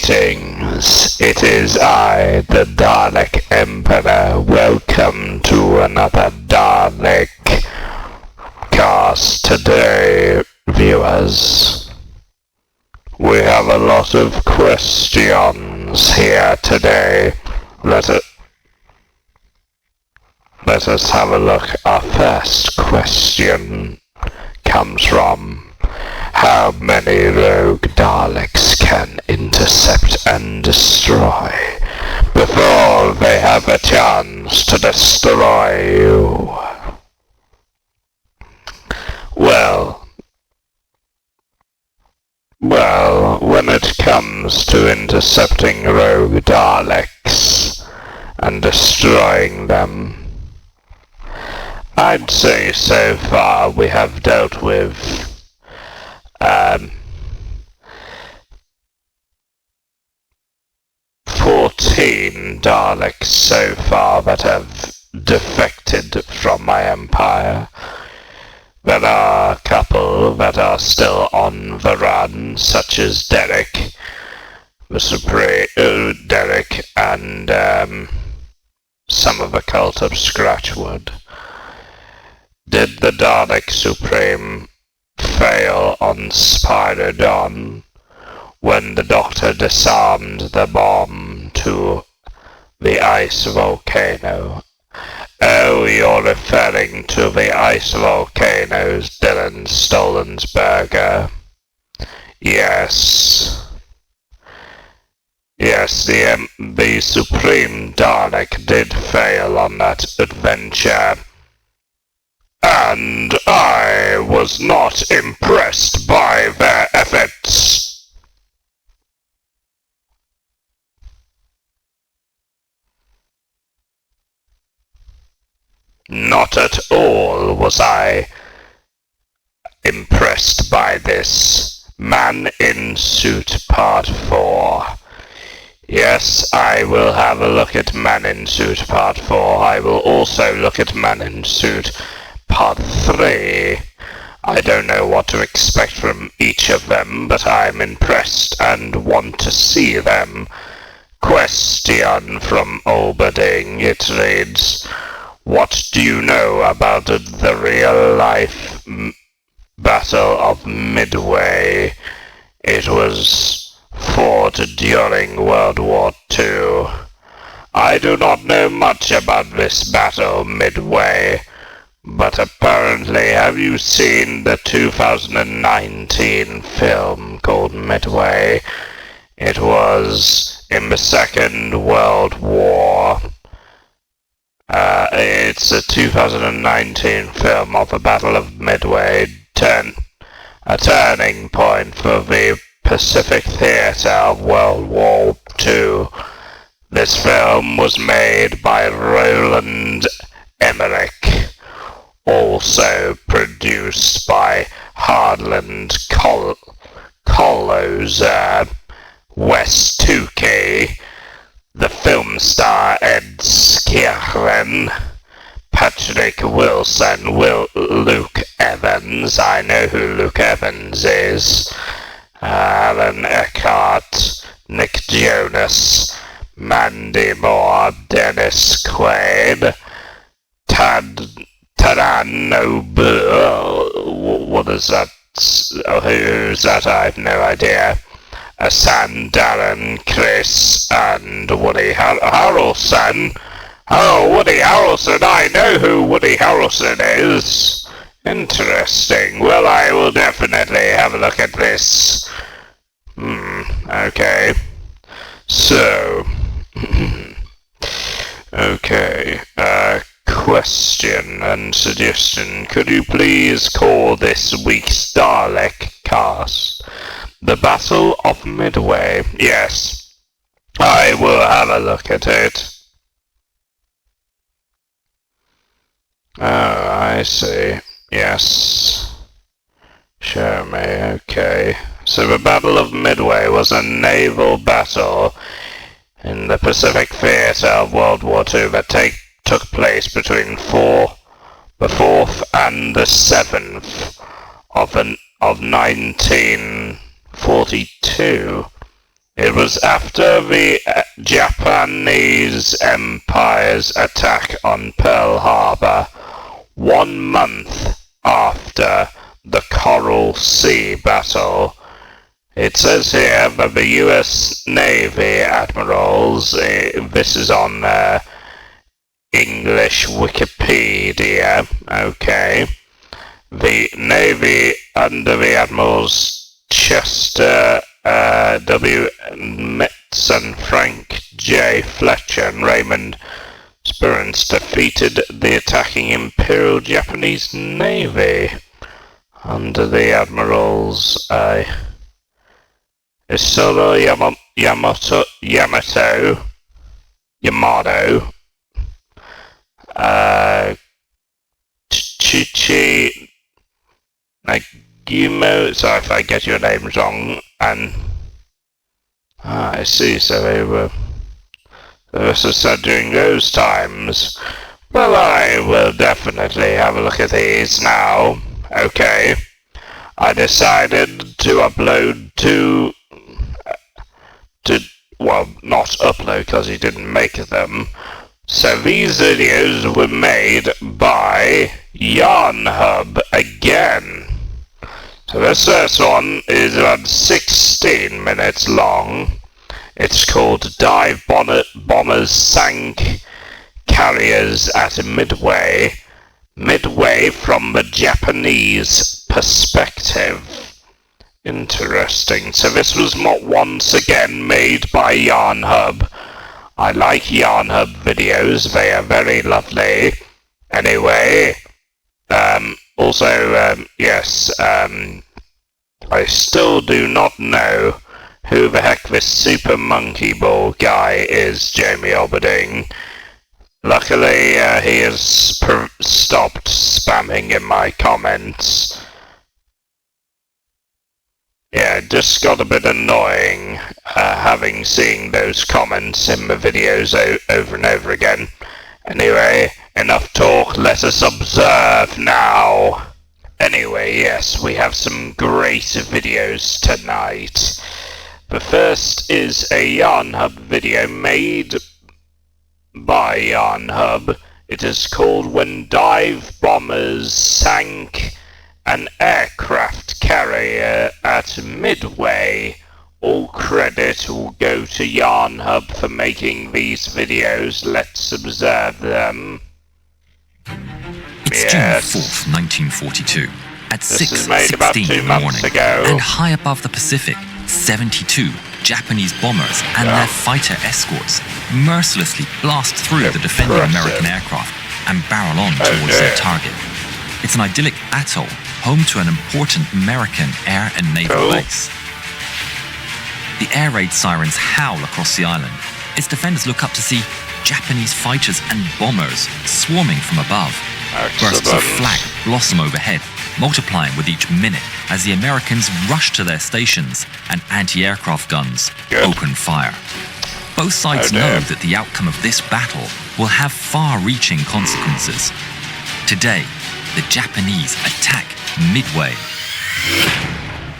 Greetings, it is I, the Dalek Emperor. Welcome to another Dalekcast today, viewers. We have a lot of questions here today. Let us have a look. Our first question comes from: how many rogue Daleks can intercept and destroy before they have a chance to destroy you? Well, when it comes to intercepting rogue Daleks and destroying them, I'd say so far we have dealt with 14 Daleks so far that have defected from my empire. There are a couple that are still on the run, such as Dalek, the Supreme Dalek, and some of the cult of Scratchwood. Did the Dalek Supreme fail on Spider-Dawn when the Doctor disarmed the bomb to the ice volcano? Oh, you're referring to the ice volcanoes, Dylan Stolensberger. Yes, the Supreme Dalek did fail on that adventure, and I was not impressed by their efforts. Not at all was I impressed by this. Man in Suit Part 4. Yes, I will have a look at Man in Suit Part 4. I will also look at Man in Suit Part 3. I don't know what to expect from each of them, but I'm impressed and want to see them. Question from Oberding. It reads: what do you know about the real-life Battle of Midway? It was fought during World War II. I do not know much about this Battle Midway, but apparently, have you seen the 2019 film called Midway? It was in the Second World War. It's a 2019 film of the Battle of Midway, a turning point for the Pacific theater of World War II. This film was made by Roland Emmerich, also produced by Hardland Kolloser, Wes Tukey, the film star Ed Skjern, Patrick Wilson, Luke Evans, I know who Luke Evans is, Alan Eckhart, Nick Jonas, Mandy Moore, Dennis Quaid, Taran Noble, what is that? Who's that? I have no idea. Asan, Darren, Chris, and Woody Harrelson. Oh, Woody Harrelson, I know who Woody Harrelson is. Interesting. Well, I will definitely have a look at this. Okay. So, okay, question and suggestion. Could you please call this week's Dalekcast The Battle of Midway? Yes, I will have a look at it. Oh, I see. Yes. Show me, okay. So the Battle of Midway was a naval battle in the Pacific theater of World War II that took place between the 4th and the 7th of 1942. It was after the Japanese Empire's attack on Pearl Harbor, 1 month after the Coral Sea battle. It says here that the US Navy admirals, this is on English Wikipedia, okay. The Navy under the Admirals Chester W. Metz and Frank J. Fletcher and Raymond Spurance defeated the attacking Imperial Japanese Navy under the Admirals Isoro Yamato, Chichi Nagumo, sorry if I get your name wrong, and I see, so they were, this is said during those times. Well, I will definitely have a look at these now. Okay, I decided to upload well, not upload because he didn't make them. So these videos were made by YarnHub again. So this first one is about 16 minutes long. It's called Dive Bombers Sank Carriers at Midway. Midway from the Japanese perspective. Interesting. So this was once again made by YarnHub. I like YarnHub videos, they are very lovely. Anyway, yes, I still do not know who the heck this Super Monkey Ball guy is, Jamie Oberding. Luckily, he has stopped spamming in my comments. Yeah, it just got a bit annoying having seen those comments in the videos over and over again. Anyway, enough talk, let us observe now. Anyway, yes, we have some great videos tonight. The first is a YarnHub video made by YarnHub. It is called When Dive Bombers Sank an Aircraft Carrier at Midway. All credit will go to YarnHub for making these videos. Let's observe them. It's June 4th, 1942, at 6:16 in the morning, ago. And high above the Pacific, 72 Japanese bombers and their fighter escorts mercilessly blast through the defending American aircraft and barrel on towards their target. It's an idyllic atoll, home to an important American air and naval base. The air raid sirens howl across the island. Its defenders look up to see Japanese fighters and bombers swarming from above. Bursts of flak blossom overhead, multiplying with each minute as the Americans rush to their stations and anti-aircraft guns open fire. Both sides know that the outcome of this battle will have far-reaching consequences. Today, the Japanese attack Midway.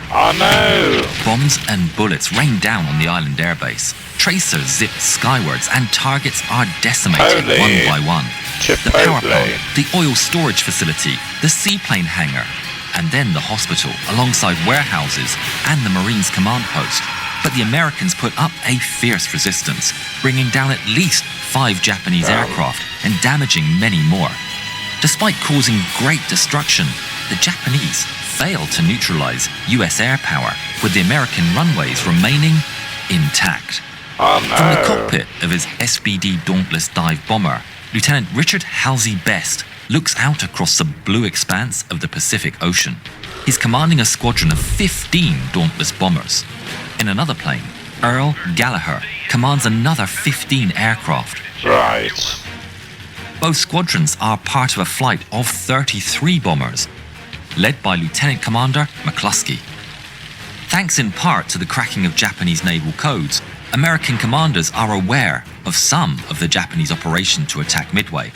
Oh no! Bombs and bullets rain down on the island airbase. Tracers zip skywards and targets are decimated one by one. The power plant, the oil storage facility, the seaplane hangar, and then the hospital alongside warehouses and the Marines command post. But the Americans put up a fierce resistance, bringing down at least 5 Japanese aircraft and damaging many more. Despite causing great destruction, the Japanese failed to neutralize US air power, with the American runways remaining intact. Oh, no. From the cockpit of his SBD Dauntless dive bomber, Lieutenant Richard Halsey Best looks out across the blue expanse of the Pacific Ocean. He's commanding a squadron of 15 Dauntless bombers. In another plane, Earl Gallagher commands another 15 aircraft. Right. Both squadrons are part of a flight of 33 bombers, led by Lieutenant Commander McCluskey. Thanks in part to the cracking of Japanese naval codes, American commanders are aware of some of the Japanese operation to attack Midway.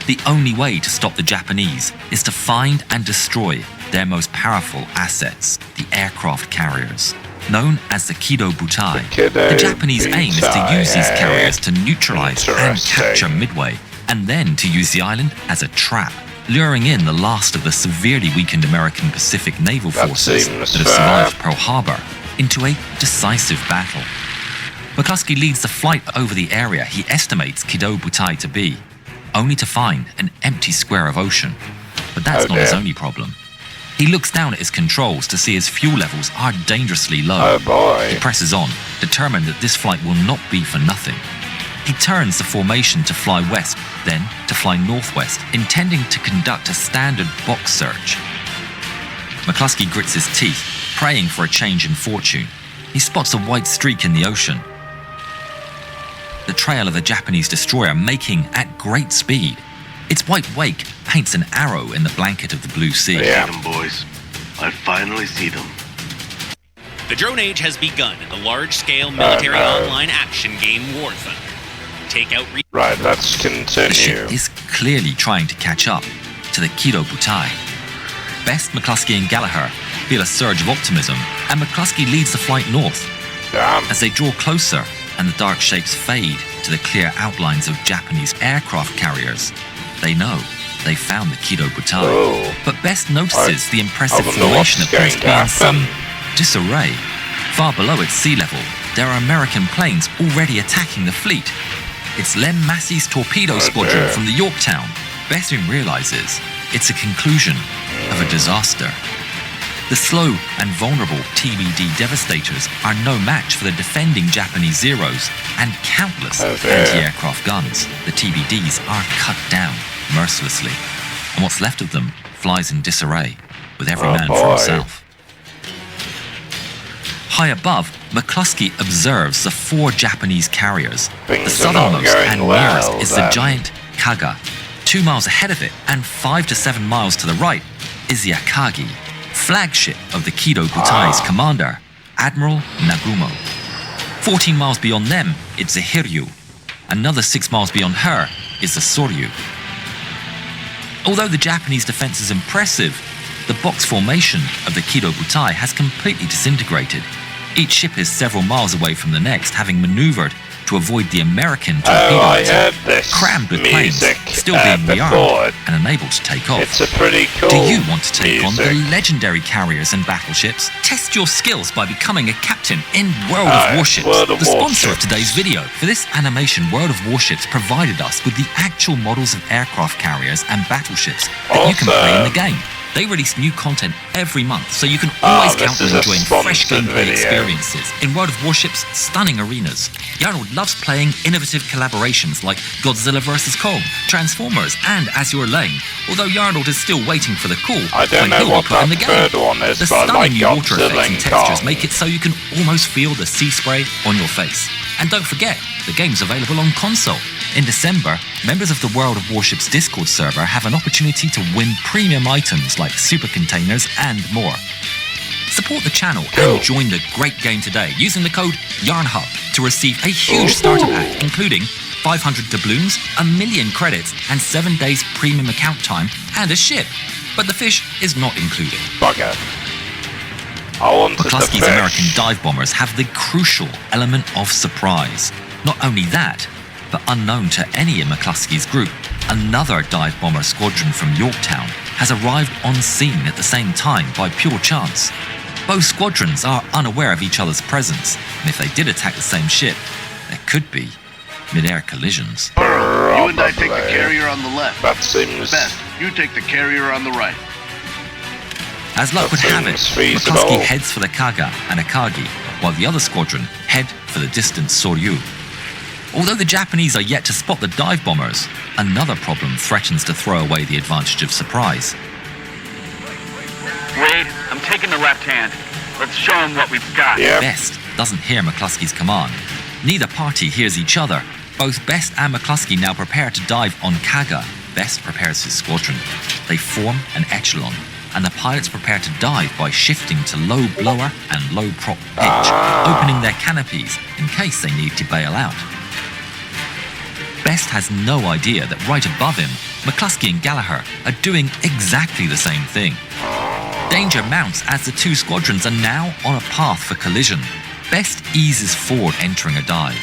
The only way to stop the Japanese is to find and destroy their most powerful assets, the aircraft carriers. Known as the Kido Butai, Kido the Japanese aim is to Butai, use these eh? carriers to neutralize and Interesting. capture Midway, and then to use the island as a trap, luring in the last of the severely weakened American Pacific naval That forces seems that have fair. survived Pearl Harbor into a decisive battle. McCluskey leads the flight over the area he estimates Kido Butai to be, only to find an empty square of ocean. But that's Oh, not his dear. only problem. He looks down at his controls to see his fuel levels are dangerously low. Oh boy. He presses on, determined that this flight will not be for nothing. He turns the formation to fly west, then to fly northwest, intending to conduct a standard box search. McCluskey grits his teeth, praying for a change in fortune. He spots a white streak in the ocean. The trail of a Japanese destroyer making at great speed. Its white wake paints an arrow in the blanket of the blue sea. Yeah. See them, boys. I finally see them. The drone age has begun in the large-scale military no. online action game War Thunder. Take out Right, let's The continue. ship is clearly trying to catch up to the Kido Butai. Best, McCluskey and Gallagher feel a surge of optimism, and McCluskey leads the flight north. Damn. As they draw closer and the dark shapes fade to the clear outlines of Japanese aircraft carriers, they know they found the Kido Butai. Oh. But Best notices the impressive I wonder formation what's appears to be going to in some happen. disarray. Far below its sea level, there are American planes already attacking the fleet. It's Lem Massey's torpedo squadron dear. from the Yorktown. Best soon realizes it's a conclusion of a disaster. The slow and vulnerable TBD Devastators are no match for the defending Japanese Zeros and countless Oh, dear. anti-aircraft guns. The TBDs are cut down mercilessly, and what's left of them flies in disarray, with every Oh, man for boy. himself. High above, McCluskey observes the 4 Japanese carriers. Things The are not southernmost going and well, nearest is then. the giant Kaga. 2 miles ahead of it and 5 to 7 miles to the right is the Akagi, flagship of the Kido Butai's commander, Admiral Nagumo. 14 miles beyond them, it's the Hiryu. Another 6 miles beyond her is the Soryu. Although the Japanese defense is impressive, the box formation of the Kido Butai has completely disintegrated. Each ship is several miles away from the next, having maneuvered to avoid the American torpedo I attack, heard this crammed with planes music still being before. rearmed and unable to take off. It's a pretty cool Do you want to take on music. the legendary carriers and battleships? Test your skills by becoming a captain in World Aye, of Warships, World of the sponsor of Warships. today's video. For this animation, World of Warships provided us with the actual models of aircraft carriers and battleships that you can play in the Awesome. game. They release new content every month, so you can always this count is on a enjoying fresh sponsored gameplay video. experiences. In World of Warships' stunning arenas, Yarnold loves playing innovative collaborations like Godzilla vs. Kong, Transformers, and Azure Lane, although Yarnold is still waiting for the call I don't when know he'll what be put in the that game. third one is, The but I stunning like new water Godzilla effects and and textures Kong. make it so you can almost feel the sea spray on your face. And don't forget, the game's available on console. In December, members of the World of Warships Discord server have an opportunity to win premium items like super containers and more. Support the channel Cool. and join the great game today using the code YARNHUB to receive a huge starter pack, including 500 doubloons, 1,000,000 credits, and 7 days premium account time, and a ship. But the fish is not included. Bugger. I wanted the McCluskey's fish. American dive bombers have the crucial element of surprise. Not only that, but unknown to any in McCluskey's group, another dive bomber squadron from Yorktown has arrived on scene at the same time by pure chance. Both squadrons are unaware of each other's presence, and if they did attack the same ship, there could be mid-air collisions. You and I take the Probably. carrier on the left. That seems... Best, you take the carrier on the right. As luck That would have it, seems feasible. McCluskey heads for the Kaga and Akagi, while the other squadron head for the distant Soryu. Although the Japanese are yet to spot the dive bombers, another problem threatens to throw away the advantage of surprise. Wade, I'm taking the left hand. Let's show him what we've got. Yep. Best doesn't hear McCluskey's command. Neither party hears each other. Both Best and McCluskey now prepare to dive on Kaga. Best prepares his squadron. They form an echelon, and the pilots prepare to dive by shifting to low blower and low prop pitch, opening their canopies in case they need to bail out. Best has no idea that right above him, McCluskey and Gallagher are doing exactly the same thing. Danger mounts as the two squadrons are now on a path for collision. Best eases forward, entering a dive.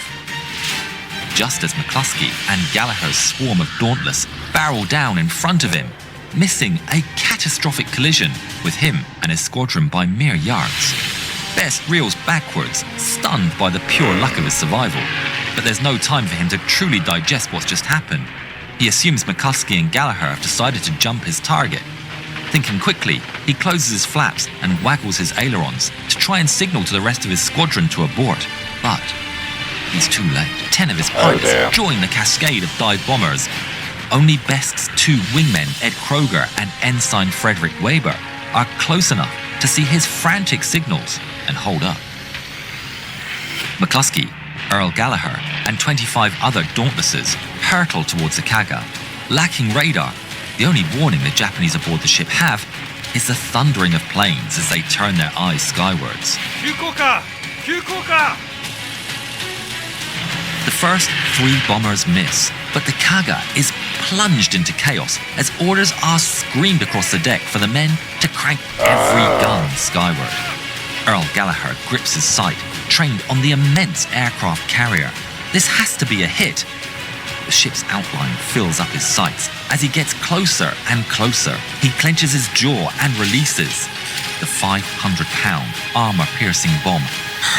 Just as McCluskey and Gallagher's swarm of Dauntless barrel down in front of him, missing a catastrophic collision with him and his squadron by mere yards. Best reels backwards, stunned by the pure luck of his survival, but there's no time for him to truly digest what's just happened. He assumes McCluskey and Gallagher have decided to jump his target. Thinking quickly, he closes his flaps and waggles his ailerons to try and signal to the rest of his squadron to abort, but he's too late. 10 of his pilots join the cascade of dive bombers. Only Best's two wingmen, Ed Kroger and Ensign Frederick Weber, are close enough to see his frantic signals and hold up. McCluskey, Earl Gallagher, and 25 other Dauntlesses hurtle towards the Kaga. Lacking radar, the only warning the Japanese aboard the ship have is the thundering of planes as they turn their eyes skywards. The first 3 bombers miss, but the Kaga is plunged into chaos as orders are screamed across the deck for the men to crank every gun skyward. Earl Gallagher grips his sight, trained on the immense aircraft carrier. This has to be a hit. The ship's outline fills up his sights. As he gets closer and closer, he clenches his jaw and releases. The 500-pound armor-piercing bomb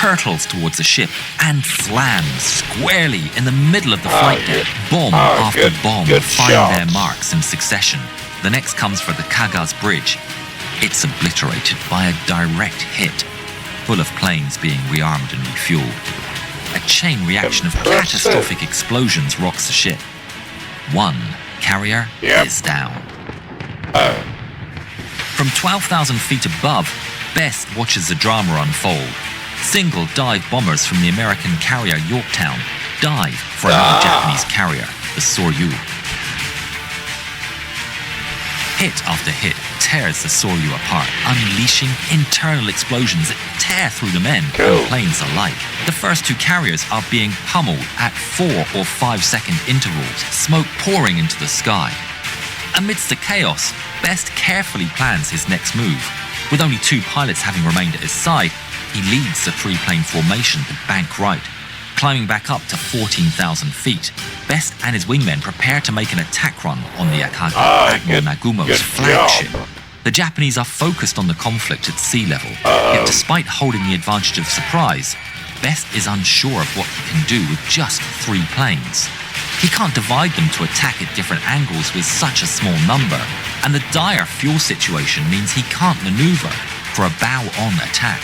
hurtles towards the ship and slams squarely in the middle of the flight deck. Bomb after bomb find their marks in succession. The next comes for the Kaga's bridge. It's obliterated by a direct hit, full of planes being rearmed and refueled. A chain reaction of catastrophic explosions rocks the ship. One carrier is down. From 12,000 feet above, Best watches the drama unfold. Single dive bombers from the American carrier Yorktown dive for another Japanese carrier, the Soryu. Hit after hit tears the Soryu apart, unleashing internal explosions that tear through the men and planes alike. The first 2 carriers are being pummeled at 4 or 5 second intervals, smoke pouring into the sky. Amidst the chaos, Best carefully plans his next move. With only 2 pilots having remained at his side, he leads the 3-plane formation to bank right. Climbing back up to 14,000 feet, Best and his wingmen prepare to make an attack run on the Akagi, Admiral Nagumo's flagship. The Japanese are focused on the conflict at sea level, yet despite holding the advantage of surprise, Best is unsure of what he can do with just 3 planes. He can't divide them to attack at different angles with such a small number, and the dire fuel situation means he can't maneuver for a bow-on attack.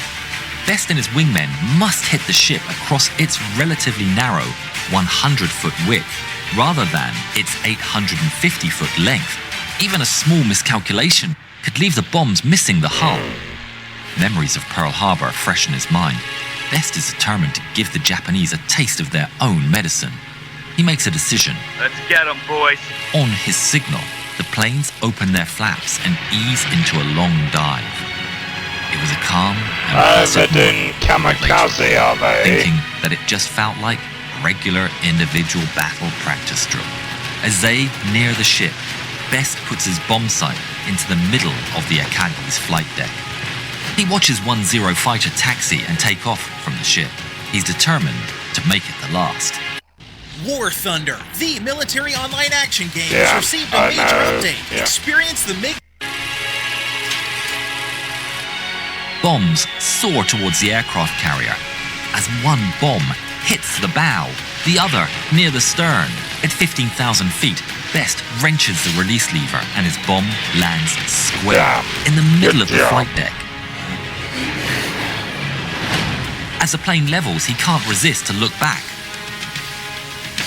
Best and his wingmen must hit the ship across its relatively narrow 100-foot width, rather than its 850-foot length. Even a small miscalculation could leave the bombs missing the hull. Memories of Pearl Harbor fresh in his mind. Best is determined to give the Japanese a taste of their own medicine. He makes a decision. Let's get 'em, boys. On his signal, the planes open their flaps and ease into a long dive. It was a calm and pleasant morning, kamikaze, are they? thinking that it just felt like regular individual battle practice drill. As they near the ship, Best puts his bomb sight into the middle of the Akagi's flight deck. He watches 1-0 fighter taxi and take off from the ship. He's determined to make it the last. War Thunder, the military online action game, has received a major update. Experience the Bombs soar towards the aircraft carrier. As one bomb hits the bow, the other near the stern. At 15,000 feet, Best wrenches the release lever and his bomb lands square in the middle of the flight deck. As the plane levels, he can't resist to look back.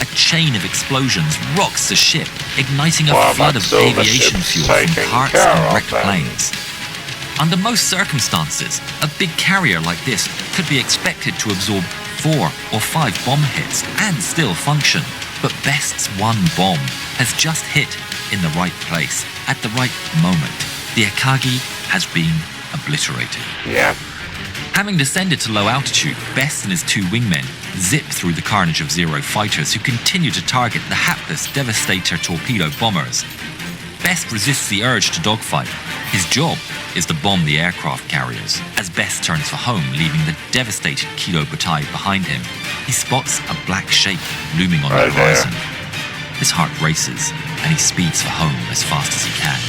A chain of explosions rocks the ship, igniting a flood of aviation fuel from parts and wrecked planes. Under most circumstances, a big carrier like this could be expected to absorb 4 or 5 bomb hits and still function. But Best's one bomb has just hit in the right place at the right moment. The Akagi has been obliterated. Having descended to low altitude, Best and his 2 wingmen zip through the carnage of Zero fighters who continue to target the hapless Devastator torpedo bombers. Best resists the urge to dogfight. His job is to bomb the aircraft carriers. As Best turns for home, leaving the devastated Kilo Butai behind him, he spots a black shape looming on the horizon. His heart races, and he speeds for home as fast as he can.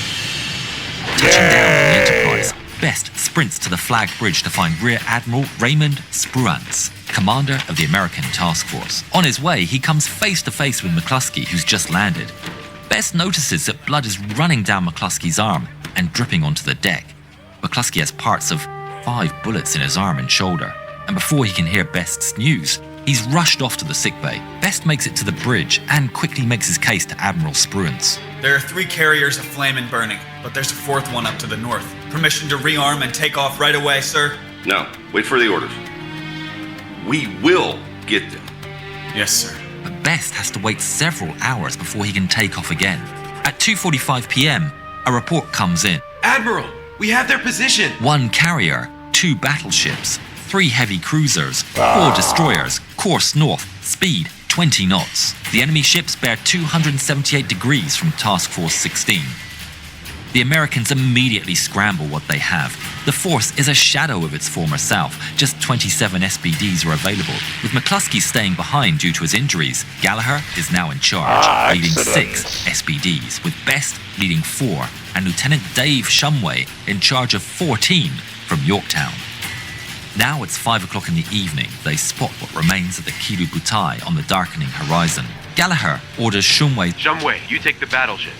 Touching down on the Enterprise, Best sprints to the flag bridge to find Rear Admiral Raymond Spruance, commander of the American task force. On his way, he comes face to face with McCluskey, who's just landed. Best notices that blood is running down McCluskey's arm and dripping onto the deck. McCluskey has parts of 5 bullets in his arm and shoulder, and before he can hear Best's news, he's rushed off to the sickbay. Best makes it to the bridge and quickly makes his case to Admiral Spruance. There are 3 carriers aflame and burning, but there's a 4th one up to the north. Permission to rearm and take off right away, sir? No, wait for the orders. We will get them. Yes, sir. But Best has to wait several hours before he can take off again. At 2:45 p.m., a report comes in. Admiral, we have their position. 1 carrier, 2 battleships, 3 heavy cruisers, 4 destroyers, course north, speed 20 knots. The enemy ships bear 278 degrees from Task Force 16. The Americans immediately scramble what they have. The force is a shadow of its former self. Just 27 SBDs are available. With McCluskey staying behind due to his injuries, Gallagher is now in charge, leading 6 SBDs, with Best leading 4, and Lieutenant Dave Shumway in charge of 14 from Yorktown. Now it's 5 o'clock in the evening. They spot what remains of the Kilo Butai on the darkening horizon. Gallagher orders Shumway, you take the battleships.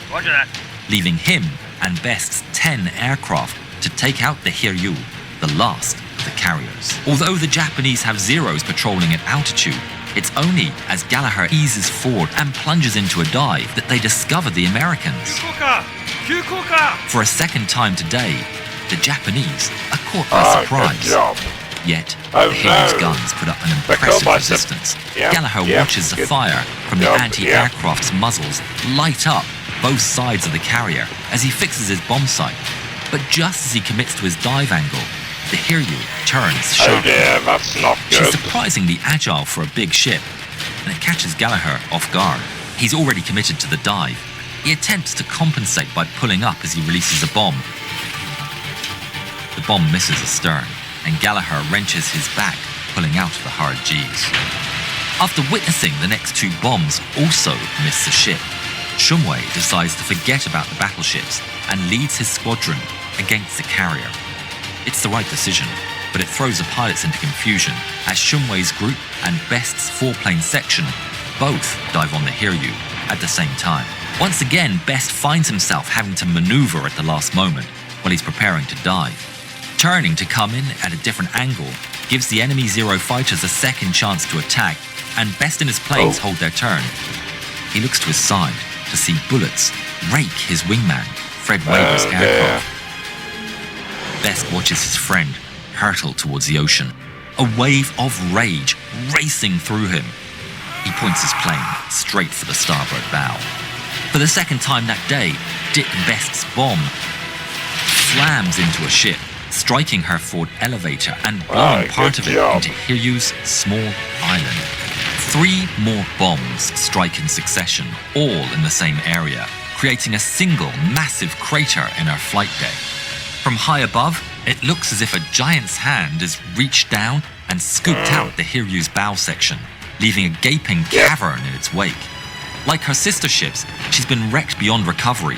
Roger that. leaving him and Best's 10 aircraft to take out the Hiryu, the last of the carriers. Although the Japanese have Zeros patrolling at altitude, it's only as Gallagher eases forward and plunges into a dive that they discover the Americans. For a second time today, the Japanese are caught by surprise. Yet, the Hiryu's guns put up an impressive resistance. Gallagher watches the fire from the anti-aircraft's muzzles light up both sides of the carrier as he fixes his bomb sight. But just as he commits to his dive angle, the Hiryu turns sharply. That's not good. She's surprisingly agile for a big ship, and it catches Gallagher off guard. He's already committed to the dive. He attempts to compensate by pulling up as he releases a bomb. The bomb misses astern, and Gallagher wrenches his back, pulling out the hard G's. After witnessing the next 2 bombs also miss the ship, Shumway decides to forget about the battleships and leads his squadron against the carrier. It's the right decision, but it throws the pilots into confusion as Shumway's group and Best's 4-plane section both dive on the Hiryu at the same time. Once again, Best finds himself having to maneuver at the last moment while he's preparing to dive. Turning to come in at a different angle gives the enemy Zero fighters a second chance to attack, and Best and his planes hold their turn. He looks to his side to see bullets rake his wingman, Fred Weber's aircraft. Best watches his friend hurtle towards the ocean, a wave of rage racing through him. He points his plane straight for the starboard bow. For the second time that day, Dick Best's bomb slams into a ship, striking her forward elevator and blowing part of it into Hiryu's small island. 3 more bombs strike in succession, all in the same area, creating a single massive crater in her flight deck. From high above, it looks as if a giant's hand has reached down and scooped out the Hiryu's bow section, leaving a gaping cavern in its wake. Like her sister ships, she's been wrecked beyond recovery.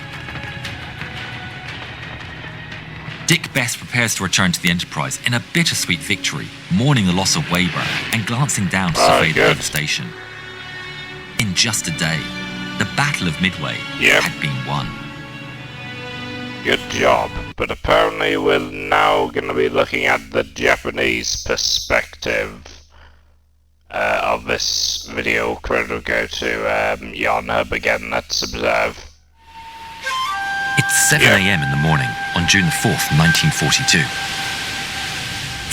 Dick Best prepares to return to the Enterprise in a bittersweet victory, mourning the loss of Weber and glancing down to survey the devastation. In just a day, the Battle of Midway had been won. Good job. But apparently we're now going to be looking at the Japanese perspective of this video. Credit will go to Yarnhub again. Let's observe. It's 7 a.m. in the morning on June the 4th, 1942.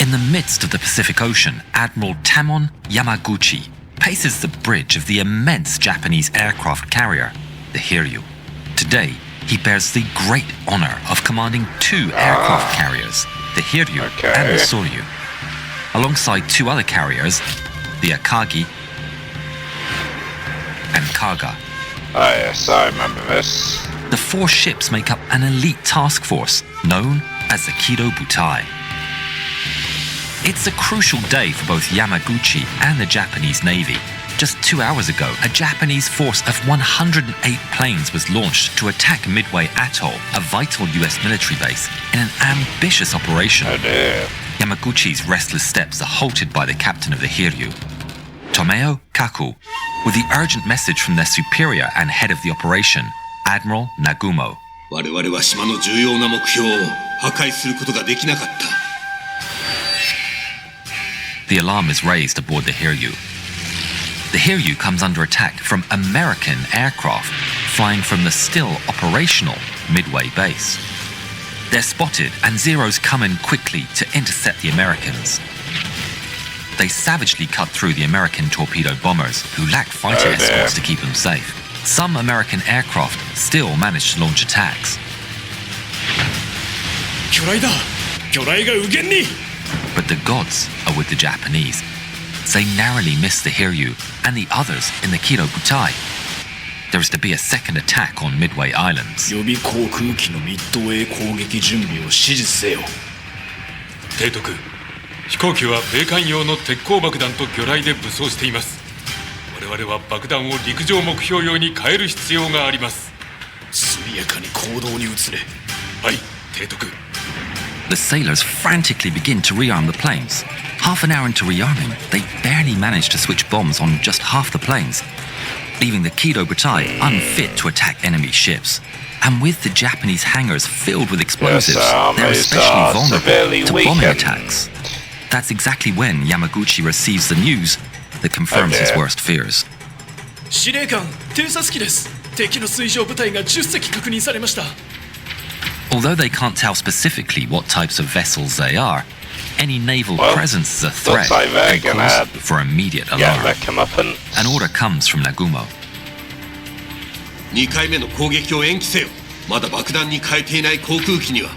In the midst of the Pacific Ocean, Admiral Tamon Yamaguchi paces the bridge of the immense Japanese aircraft carrier, the Hiryu. Today, he bears the great honor of commanding 2 aircraft carriers, the Hiryu and the Soryu, alongside 2 other carriers, the Akagi and Kaga. Oh yes, I remember this. The 4 ships make up an elite task force known as the Kido Butai. It's a crucial day for both Yamaguchi and the Japanese Navy. Just 2 hours ago, a Japanese force of 108 planes was launched to attack Midway Atoll, a vital US military base, in an ambitious operation. Oh dear. Yamaguchi's restless steps are halted by the captain of the Hiryu, Tomeo Kaku, with the urgent message from their superior and head of the operation, Admiral Nagumo. 我々は島の重要な目標を破壊することができなかった。 The alarm is raised aboard the Hiryu. The Hiryu comes under attack from American aircraft flying from the still operational Midway base. They're spotted and Zeros come in quickly to intercept the Americans. They savagely cut through the American torpedo bombers who lack fighter escorts to keep them safe. Some American aircraft still manage to launch attacks. 巨雷だ。巨雷が右舷に。 But the gods are with the Japanese. They narrowly miss the Hiryu and the others in the Kido Butai. There is to be a second attack on Midway Islands. 予備航空機のミッドウェイ攻撃準備を指示せよ。提督、飛行機は米艦用の鉄鋼爆弾と魚雷で武装しています。我々は爆弾を陸上目標用に変える必要があります。速やかに行動に移れ。はい、提督。 The sailors frantically begin to rearm the planes. Half an hour into rearming, they barely manage to switch bombs on just half the planes, leaving the Kido Butai unfit to attack enemy ships. And with the Japanese hangars filled with explosives, they're especially vulnerable to bombing attacks. That's exactly when Yamaguchi receives the news that confirms his worst fears. 司令官、偵察機です。敵の水上部隊が10隻確認されました。 Although they can't tell specifically what types of vessels they are, any naval presence is a threat and calls for immediate alarm. An order comes from Nagumo. 2回目の攻撃を延期せよ。まだ爆弾に変えていない航空機には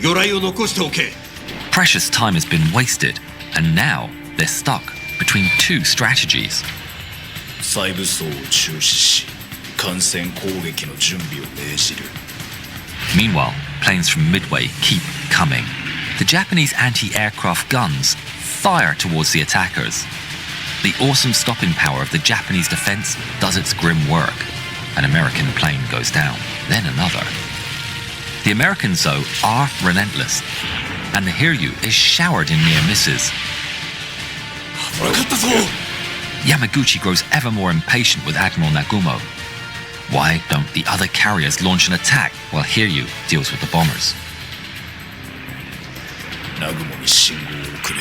魚雷を残しておけ。 Precious time has been wasted, and now they're stuck between 2 strategies. 再武装を中止し、艦船攻撃の準備を命じる。 Meanwhile, planes from Midway keep coming. The Japanese anti-aircraft guns fire towards the attackers. The awesome stopping power of the Japanese defense does its grim work. An American plane goes down, then another. The Americans, though, are relentless, and the Hiryu is showered in near misses. Yamaguchi grows ever more impatient with Admiral Nagumo. Why don't the other carriers launch an attack while Hiryu deals with the bombers? ナグモに信号を送れ。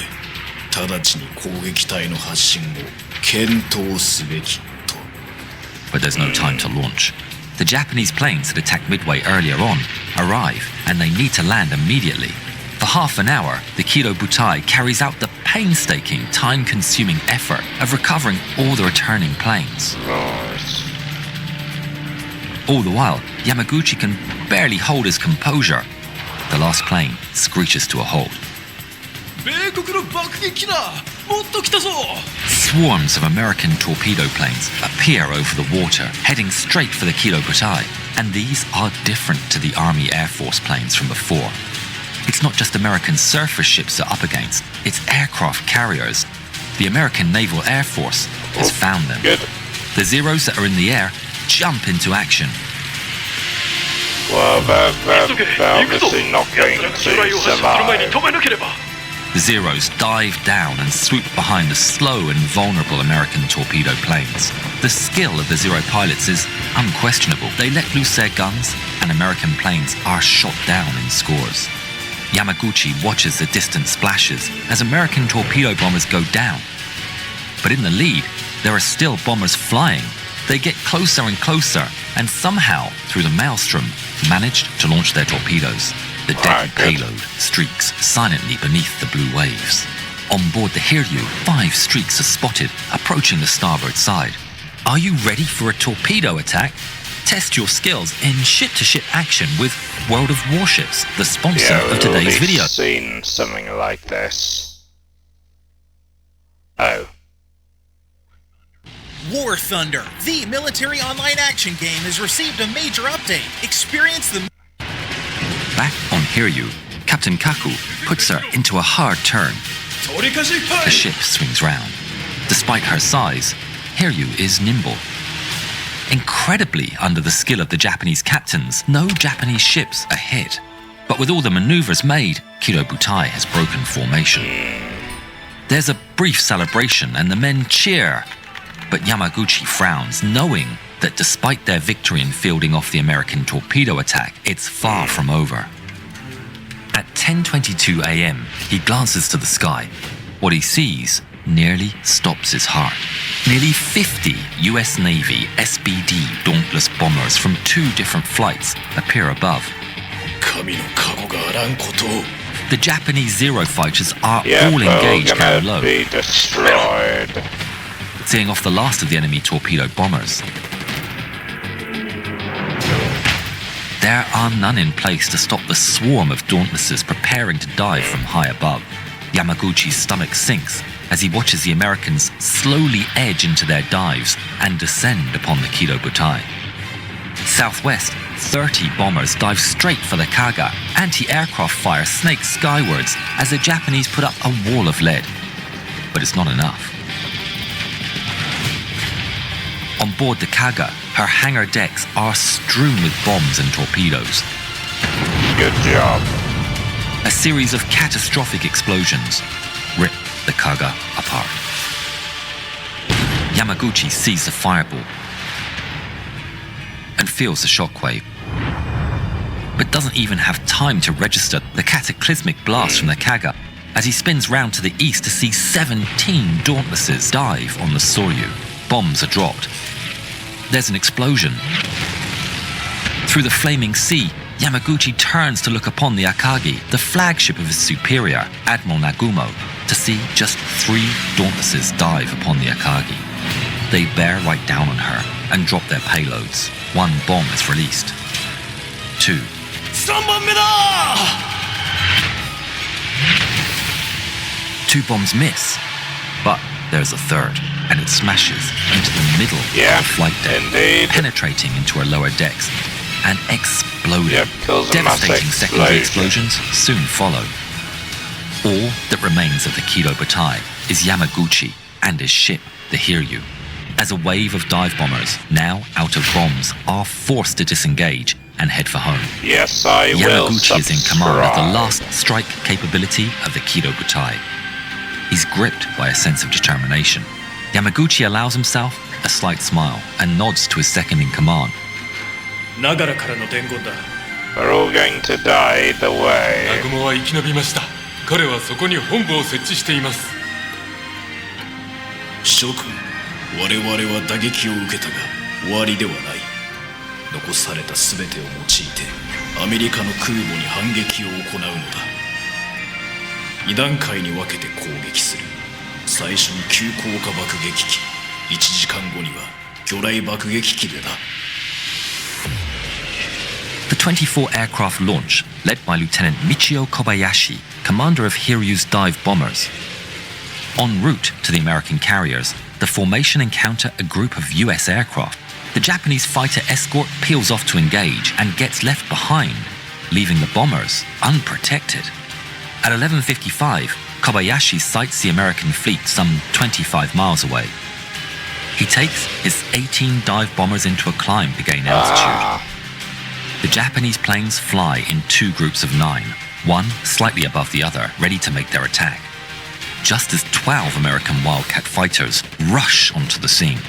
直ちに攻撃隊の発進を検討すべきと。 But there's no time to launch. The Japanese planes that attacked Midway earlier on arrive, and they need to land immediately. For half an hour, the Kido Butai carries out the painstaking, time-consuming effort of recovering all the returning planes. All the while, Yamaguchi can barely hold his composure. The last plane screeches to a halt. Swarms of American torpedo planes appear over the water, heading straight for the Kido Butai. And these are different to the Army Air Force planes from before. It's not just American surface ships they're up against, it's aircraft carriers. The American Naval Air Force has found them. The Zeros that are in the air jump into action. Well, they're obviously not going to survive. The Zeros dive down and swoop behind the slow and vulnerable American torpedo planes. The skill of the Zero pilots is unquestionable. They let loose their guns, and American planes are shot down in scores. Yamaguchi watches the distant splashes as American torpedo bombers go down. But in the lead, there are still bombers flying. They get closer and closer, and somehow, through the maelstrom, managed to launch their torpedoes. The deadly payload streaks silently beneath the blue waves. On board the Hiryu, 5 streaks are spotted, approaching the starboard side. Are you ready for a torpedo attack? Test your skills in ship-to-ship action with World of Warships, the sponsor of today's video. I've seen something like this. Oh. War Thunder, the military online action game, has received a major update. Experience the... Back on Hiryu, Captain Kaku puts her into a hard turn. The ship swings round. Despite her size, Hiryu is nimble. Incredibly, under the skill of the Japanese captains, no Japanese ships are hit. But with all the maneuvers made, Kido Butai has broken formation. There's a brief celebration and the men cheer. But Yamaguchi frowns, knowing that despite their victory in fielding off the American torpedo attack, it's far from over. At 10:22 a.m., he glances to the sky. What he sees nearly stops his heart. Nearly 50 US Navy SBD Dauntless bombers from 2 different flights appear above. The Japanese Zero fighters are all engaged down low, destroyed. seeing off the last of the enemy torpedo bombers. There are none in place to stop the swarm of Dauntlesses preparing to dive from high above. Yamaguchi's stomach sinks as he watches the Americans slowly edge into their dives and descend upon the Kido Butai. Southwest, 30 bombers dive straight for the Kaga. Anti-aircraft fire snakes skywards as the Japanese put up a wall of lead. But it's not enough. On board the Kaga, her hangar decks are strewn with bombs and torpedoes. Good job. A series of catastrophic explosions rip the Kaga apart. Yamaguchi sees the fireball and feels the shockwave, but doesn't even have time to register the cataclysmic blast from the Kaga as he spins round to the east to see 17 Dauntlesses dive on the Soryu. Bombs are dropped. There's an explosion. Through the flaming sea, Yamaguchi turns to look upon the Akagi, the flagship of his superior, Admiral Nagumo, to see just 3 Dauntlesses dive upon the Akagi. They bear right down on her and drop their payloads. 1 bomb is released. 2. 2 bombs miss, but there's a 3rd, and it smashes into the middle of the flight deck, penetrating into her lower decks and exploding. Devastating secondary explosions soon follow. All that remains of the Kido Butai is Yamaguchi and his ship, the Hiryu, as a wave of dive bombers, now out of bombs, are forced to disengage and head for home. Yes, I will. Yamaguchi is in command of the last strike capability of the Kido Butai. He's gripped by a sense of determination. Yamaguchi allows himself a slight smile and nods to his second in command. We're all going to die either way. 南雲は生き延びました。彼はそこに本部を設置しています。諸君、我々は打撃を受けたが終わりではない。残された全てを用いてアメリカの空母に反撃を行うのだ。2段階に分けて攻撃する。最初に急降下爆撃機、1時間後には魚雷爆撃機でだ。The 24 aircraft launch, led by Lieutenant Michio Kobayashi, commander of Hiryu's dive bombers. En route to the American carriers, the formation encounter a group of US aircraft. The Japanese fighter escort peels off to engage and gets left behind, leaving the bombers unprotected. At 11:55, Kobayashi sights the American fleet some 25 miles away. He takes his 18 dive bombers into a climb to gain altitude. The Japanese planes fly in 2 groups of 9, one slightly above the other, ready to make their attack. Just as 12 American Wildcat fighters rush onto the scene.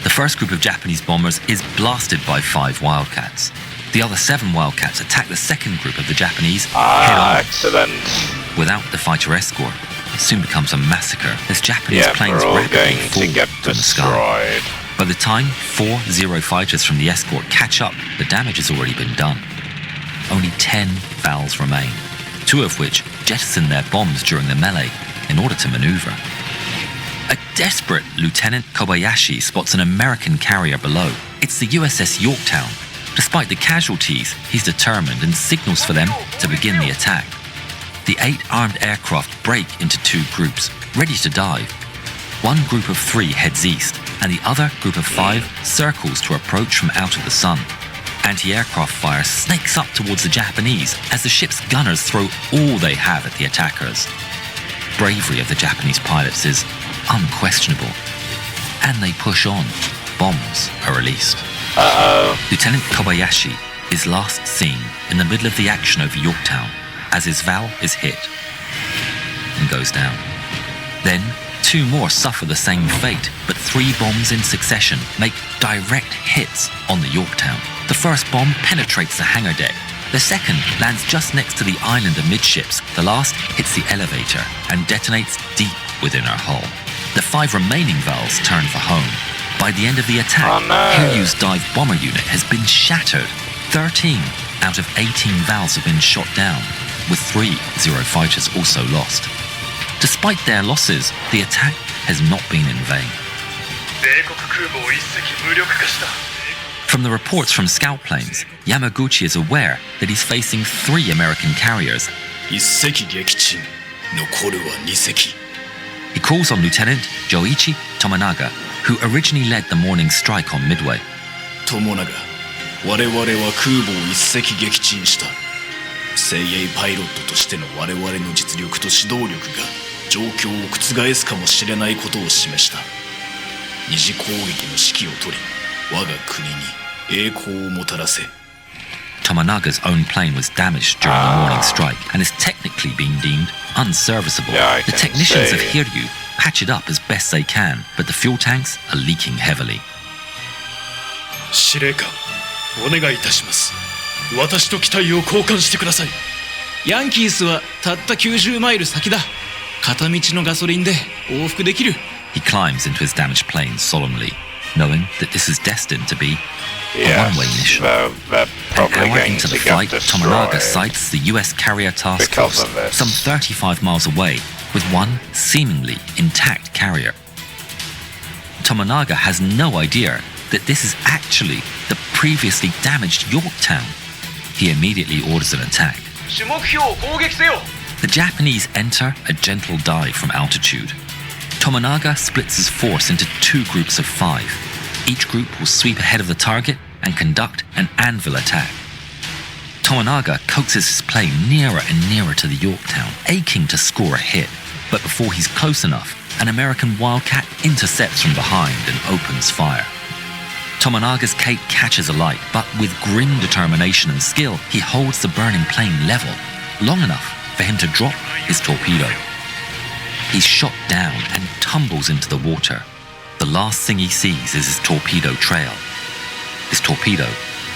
The first group of Japanese bombers is blasted by 5 Wildcats. The other 7 Wildcats attack the second group of the Japanese head-on. Excellent. Without the fighter escort, it soon becomes a massacre as Japanese planes rapidly fall from the sky. By the time 4 Zero fighters from the escort catch up, the damage has already been done. Only 10 FALs remain, 2 of which jettison their bombs during the melee in order to maneuver. A desperate Lieutenant Kobayashi spots an American carrier below. It's the USS Yorktown. Despite the casualties, he's determined and signals for them to begin the attack. The 8 armed aircraft break into 2 groups, ready to dive. One group of 3 heads east, and the other group of 5 circles to approach from out of the sun. Anti-aircraft fire snakes up towards the Japanese as the ship's gunners throw all they have at the attackers. Bravery of the Japanese pilots is unquestionable, and they push on. Bombs are released. Lieutenant Kobayashi is last seen in the middle of the action over Yorktown as his valve is hit and goes down. Then 2 more suffer the same fate, but 3 bombs in succession make direct hits on the Yorktown. The first bomb penetrates the hangar deck. The second lands just next to the island amidships. The last hits the elevator and detonates deep within her hull. The 5 remaining valves turn for home. By the end of the attack, Hiryu's dive bomber unit has been shattered. 13 out of 18 valves have been shot down, with 3 Zero fighters also lost. Despite their losses, the attack has not been in vain. From the reports from scout planes, Yamaguchi is aware that he's facing 3 American carriers. He calls on Lieutenant Joichi Tomonaga, who originally led the morning strike on Midway. Tomonaga, 我々は空母を1隻撃沈した。精鋭パイロットとしての我々の実力と指導力が状況を覆すかもしれないことを示した。二次攻撃の指揮を取り、我が国に栄光をもたらせ。Tomonaga's own plane was damaged during the morning strike and is technically being deemed unserviceable. The technicians of Hiryu patch it up as best they can, but the fuel tanks are leaking heavily. 司令官、お願いいたします。私と機体を交換してください。ヤンキースはたった90マイル先だ。片道のガソリンで往復できる。He climbs into his damaged plane solemnly, knowing that this is destined to be a one-way mission. An hour into the flight, Tomonaga sights the US carrier task force some 35 miles away with one seemingly intact carrier. Tomonaga has no idea that this is actually the previously damaged Yorktown. He immediately orders an attack. The Japanese enter a gentle dive from altitude. Tomonaga splits his force into 2 groups of 5. Each group will sweep ahead of the target and conduct an anvil attack. Tomonaga coaxes his plane nearer and nearer to the Yorktown, aching to score a hit. But before he's close enough, an American Wildcat intercepts from behind and opens fire. Tomonaga's cape catches alight, but with grim determination and skill, he holds the burning plane level, long enough for him to drop his torpedo. He's shot down and tumbles into the water. The last thing he sees is his torpedo trail. His torpedo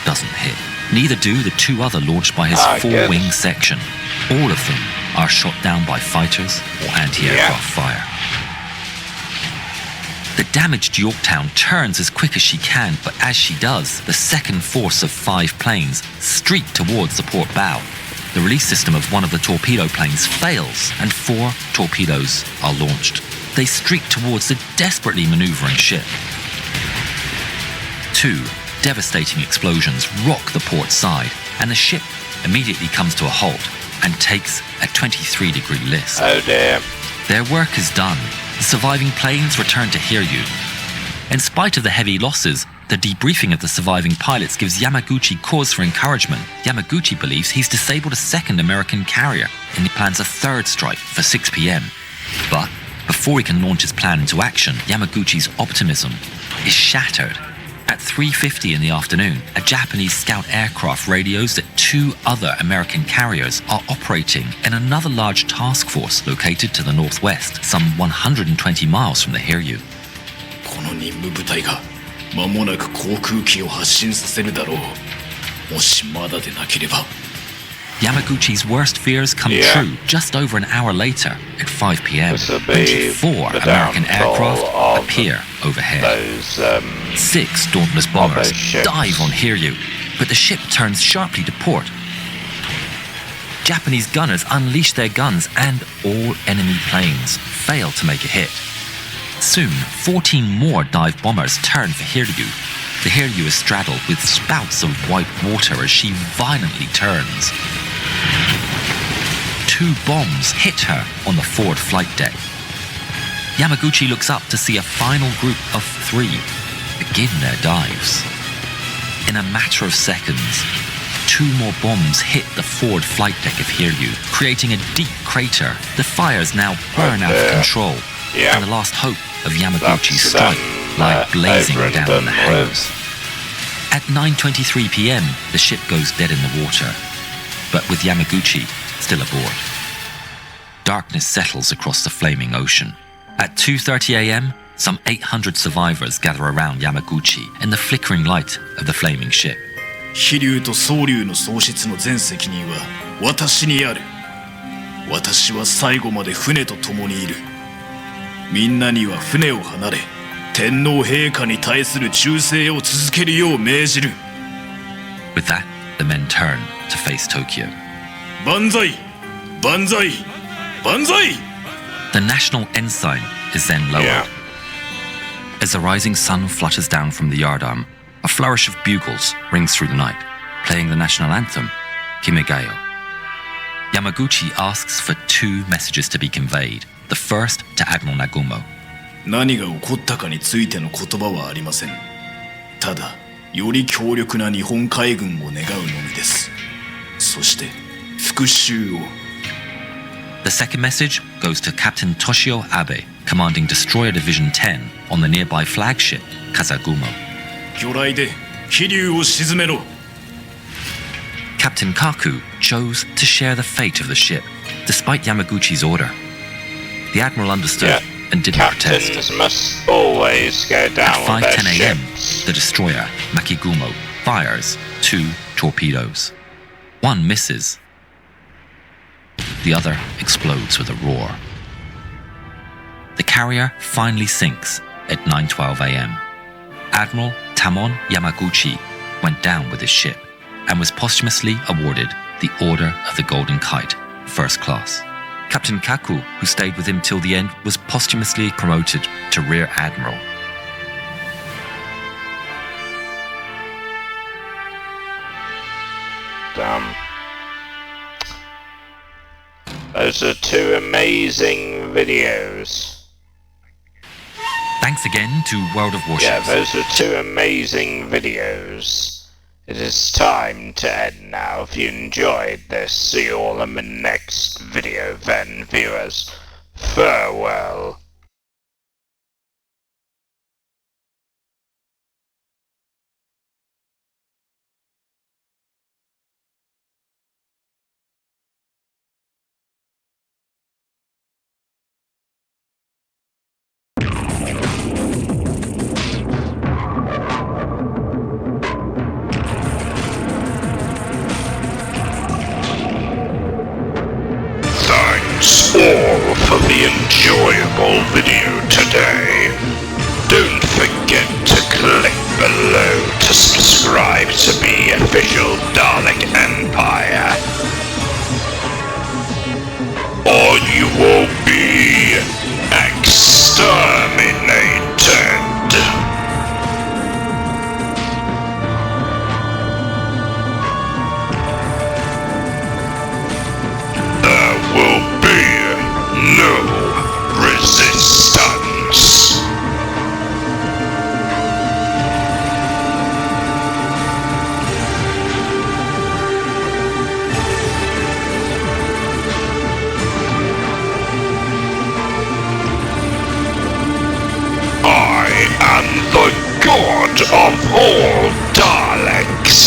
doesn't hit. Neither do the 2 other launched by his 4-wing section. All of them are shot down by fighters or anti-aircraft fire. The damaged Yorktown turns as quick as she can, but as she does, the second force of 5 planes streak towards the port bow. The release system of one of the torpedo planes fails, and 4 torpedoes are launched. They streak towards the desperately maneuvering ship. 2 devastating explosions rock the port side, and the ship immediately comes to a halt and takes a 23-degree list. Oh damn. Their work is done. The surviving planes return to Hiryu. In spite of the heavy losses, the debriefing of the surviving pilots gives Yamaguchi cause for encouragement. Yamaguchi believes he's disabled a 2nd American carrier, and he plans a 3rd strike for 6 p.m. But before he can launch his plan into action, Yamaguchi's optimism is shattered. At 3:50 in the afternoon, a Japanese scout aircraft radios that 2 other American carriers are operating in another large task force located to the northwest, some 120 miles from the Hiryu. この任務部隊が間もなく航空機を発進させるだろう。もしまだでなければ。Yamaguchi's worst fears come true just over an hour later at 5 p.m. 24 American aircraft appear overhead. 6 dauntless bombers dive on Hiryu, but the ship turns sharply to port. Japanese gunners unleash their guns and all enemy planes fail to make a hit. Soon, 14 more dive bombers turn for Hiryu. The Hiryu is straddled with spouts of white water as she violently turns. 2 bombs hit her on the forward flight deck. Yamaguchi looks up to see a final group of 3 begin their dives. In a matter of seconds, 2 more bombs hit the forward flight deck of Hiryu, creating a deep crater. The fires now burn out of control, and the last hope of Yamaguchi's strike lie blazing down the hangars. At 9:23 p.m., the ship goes dead in the water, but with Yamaguchi still aboard. Darkness settles across the flaming ocean. At 2:30 a.m., some 800 survivors gather around Yamaguchi in the flickering light of the flaming ship. 飛龍と総龍の喪失の全責任は私にある。私は最後まで船と共にいる。みんなには船を離れ、天皇陛下に対する忠誠を続けるよう命じる。With that, the men turn to face Tokyo. 万歳! 万歳! 万歳! The national ensign is then lowered. As the rising sun flutters down from the yardarm, a flourish of bugles rings through the night, playing the national anthem, Kimegayo. Yamaguchi asks for 2 messages to be conveyed. The first to Admiral Nagumo. 何が起こったかについての言葉はありません。ただ、より強力な日本海軍を願うのみです。そして、復讐を。The second message goes to Captain Toshio Abe, commanding Destroyer Division 10 on the nearby flagship, Kazagumo. 魚雷で飛龍を沈めろ。Captain Kaku chose to share the fate of the ship, despite Yamaguchi's order. The Admiral understood and didn't protest. Captains must always go down At with their 5:10 a.m., ships. the destroyer, Makigumo, fires 2 torpedoes. One misses. The other explodes with a roar. The carrier finally sinks at 9:12 a.m. Admiral Tamon Yamaguchi went down with his ship and was posthumously awarded the Order of the Golden Kite, First Class. Captain Kaku, who stayed with him till the end, was posthumously promoted to Rear Admiral. Those are 2 amazing videos. Thanks again to World of Warships. Yeah, those are 2 amazing videos. It is time to end now. If you enjoyed this, see you all in the next video then, viewers. Farewell. Thanks all for the enjoyable video today. Don't forget to click below to subscribe to the official Dalek Empire, or you will be exterminated. There will be no resistance. I am the god of all Daleks.